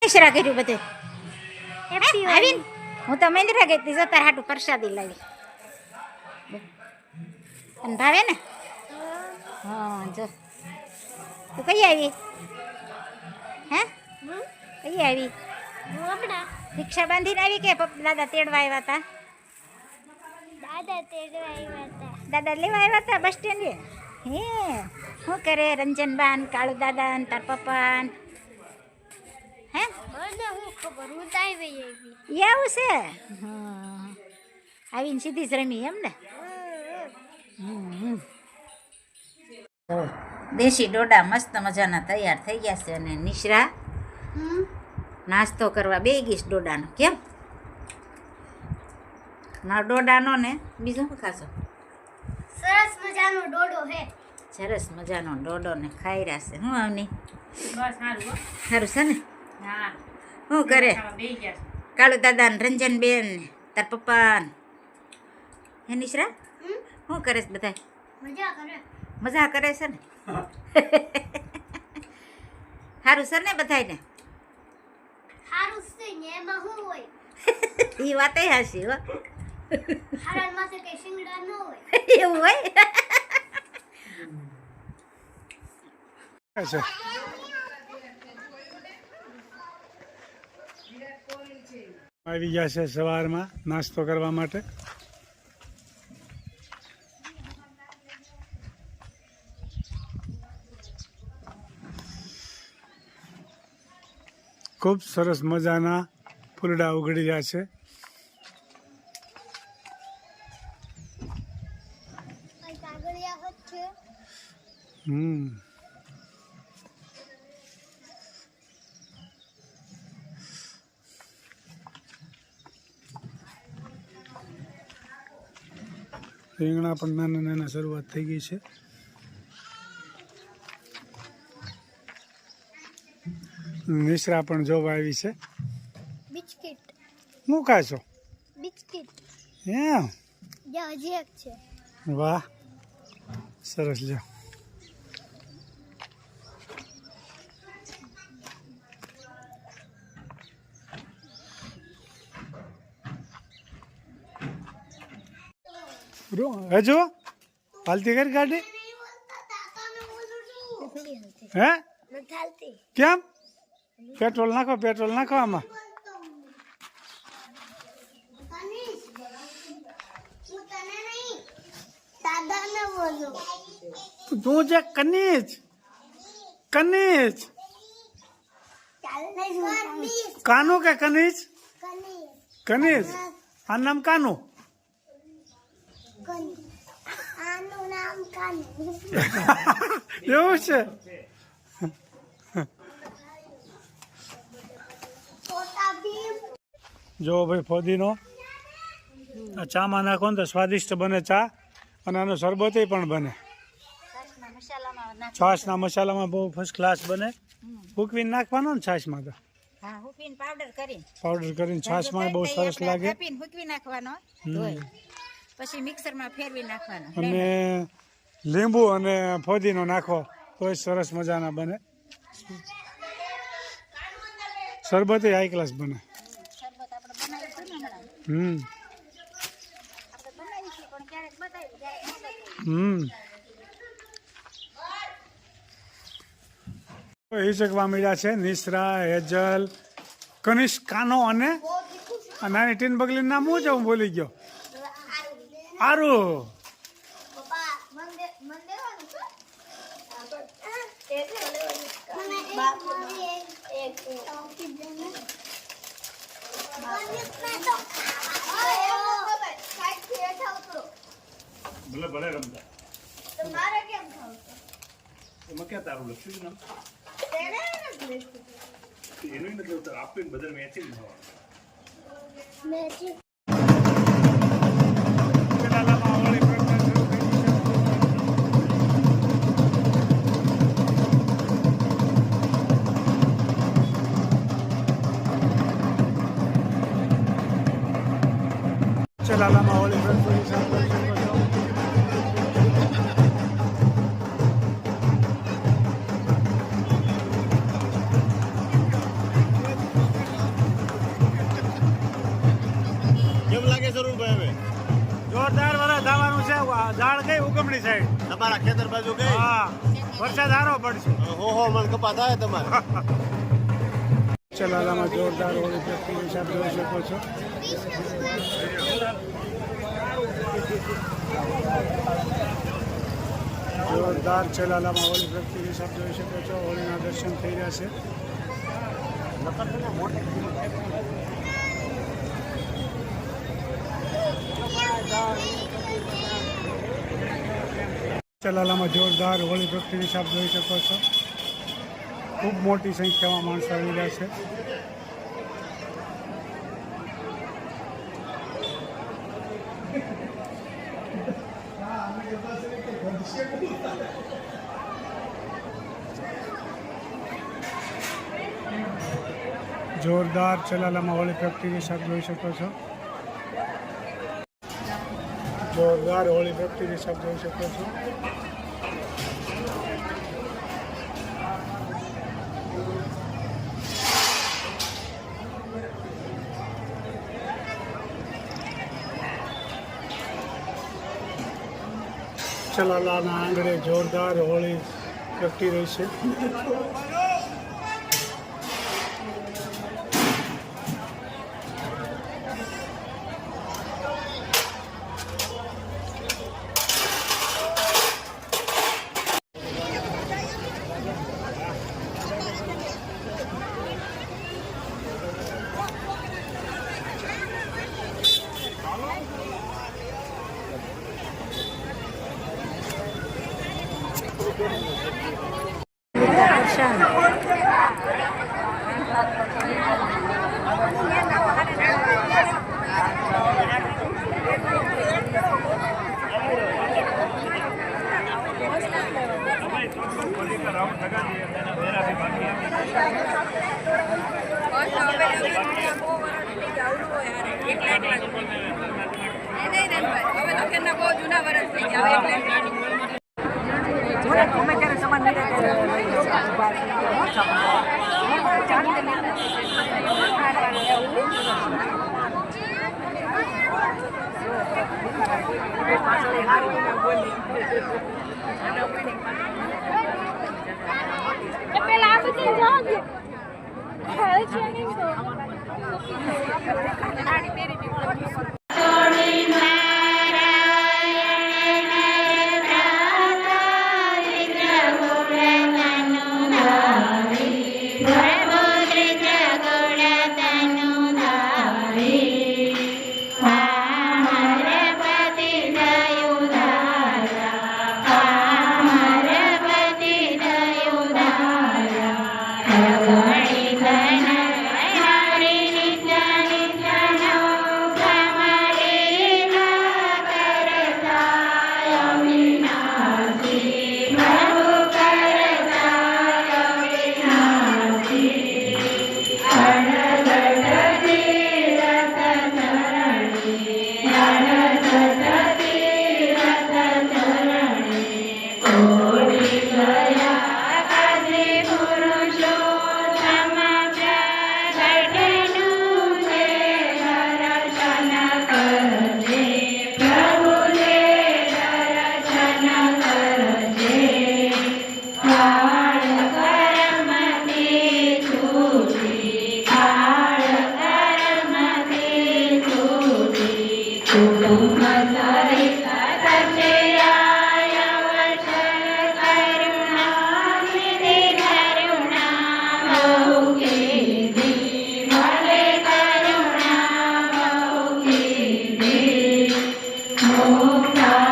શરા કર્યું બધું આવીને હું તો મેંદરા ગઈ હતી તાર હાટું પ્રસાદી લાવી અને ભાવે ને હા જો તું કઈ આવી હે કઈ આવી રિક્ષા બાંધીને આવી કે દાદા તેડવા આવ્યા હતા દાદા લેવા આવ્યા હતા બસ સ્ટેન્ડે હે શું કરે રંજનબાન કાળુ દાદા તાર પપ્પા હે એવું છે હા આવીને સીધી જ રમી એમ ને દેશી ડોડા મસ્ત મજાના તૈયાર થઈ ગયા છે અને નિશ્રા નાસ્તો કરવા બે ગઈશ ડોડાનો કેમ ના ડોડાનો ને બીજું શું ખાશો સરસ મજાનો ડોડો હે સરસ મજાનો ડોડો ને ખાઈ રહ્યા છે હું આવની બસ સારું સારું છે ને હા શું કરે બે ગયા કાળુ દાદા ને રંજનબેન તાર પપ્પા હે નિશ્રા શું કરે છે બધા મજા કરે છે ને સારું છે ને બધાને હારું છે ને એમાં શું હોય એ વાતે હાસી હો હારા માથે કઈ શિંગડા ન હોય એવું હોય આવી ગયા છે સવારમાં નાસ્તો કરવા માટે ખૂબ સરસ મજાના ફૂલડા ઉગડી રહ્યા છે રીંગણા પણ નાના નાના શરૂઆત થઈ ગઈ છે નિશ્રા પણ જોવા આવી છે બિસ્કિટ શું ખાશો બિસ્કિટ એમ જે હજી એક છે વાહ સરસ લ્યો હજુ હાલતી કરી ગાડી હે કેમ પેટ્રોલ નાખો આમાં તું જે કનીજ કાનુ કે કનીજ આ નામ કાનુ એવું છે જો ભાઈ ફોદીનો આ ચામાં નાખો ને તો સ્વાદિષ્ટ બને ચા અને આનો શરબત પણ બને છાશના મસાલામાં બહુ ફર્સ્ટ ક્લાસ બને ફૂકવીને નાખવાનો ને છાશમાં તો હા હુકવીને પાવડર કરીને છાશમાં બહુ સરસ લાગે હુકવી નાખવાનો પછી મિક્સરમાં ફેરવી નાખવાનો અને લીંબુ અને ફોદીનો નાખો તો સરસ મજાના બને શરબત હાઈ ક્લાસ બને હિચકવા મળ્યા છે નિશ્રા હેજલ કનિષ્ક કાનો અને નાની ટીન બગલીનું નામ શું છે હું ભૂલી ગયો આરું ભલે ભલે રમતા તમારે કેમ ખાવ એમાં ક્યાં તારું લખ્યું નામ તેને નથી એનું નથી ઉતર આપીને બધા મેચિંગ મેચિંગ લાલામાં હોળી ઝાડ ગઈ ઉગમણી સાઈડ. તમારા ખેતર બાજુ ગઈ. હા, વરસાદ સારો પડશે. હો મણ કપા થાય તમારે. ચલાલામાં જોરદાર હોળી પ્રગતિનો હિસાબ જોઈ શકો છો. જોરદાર ચલાલામાં હોળી પ્રગતિનો હિસાબ જોઈ શકો છો. હોળીના દર્શન થઈ રહ્યા છે. ચલાલામાં જોરદાર હોળી પ્રગતિનો હિસાબ જોઈ શકો છો. ખૂબ મોટી સંખ્યામાં માણસો આવી રહ્યા છે. જોરદાર ચલાલામાં હોળી પ્રગતિનો હિસાબ જોઈ શકો છો. જોરદાર હોળી પ્રગતિનો હિસાબ જોઈ શકો છો. ચલાલાના આંગણે જોરદાર હોળી પ્રગટી રહી છે. Oh,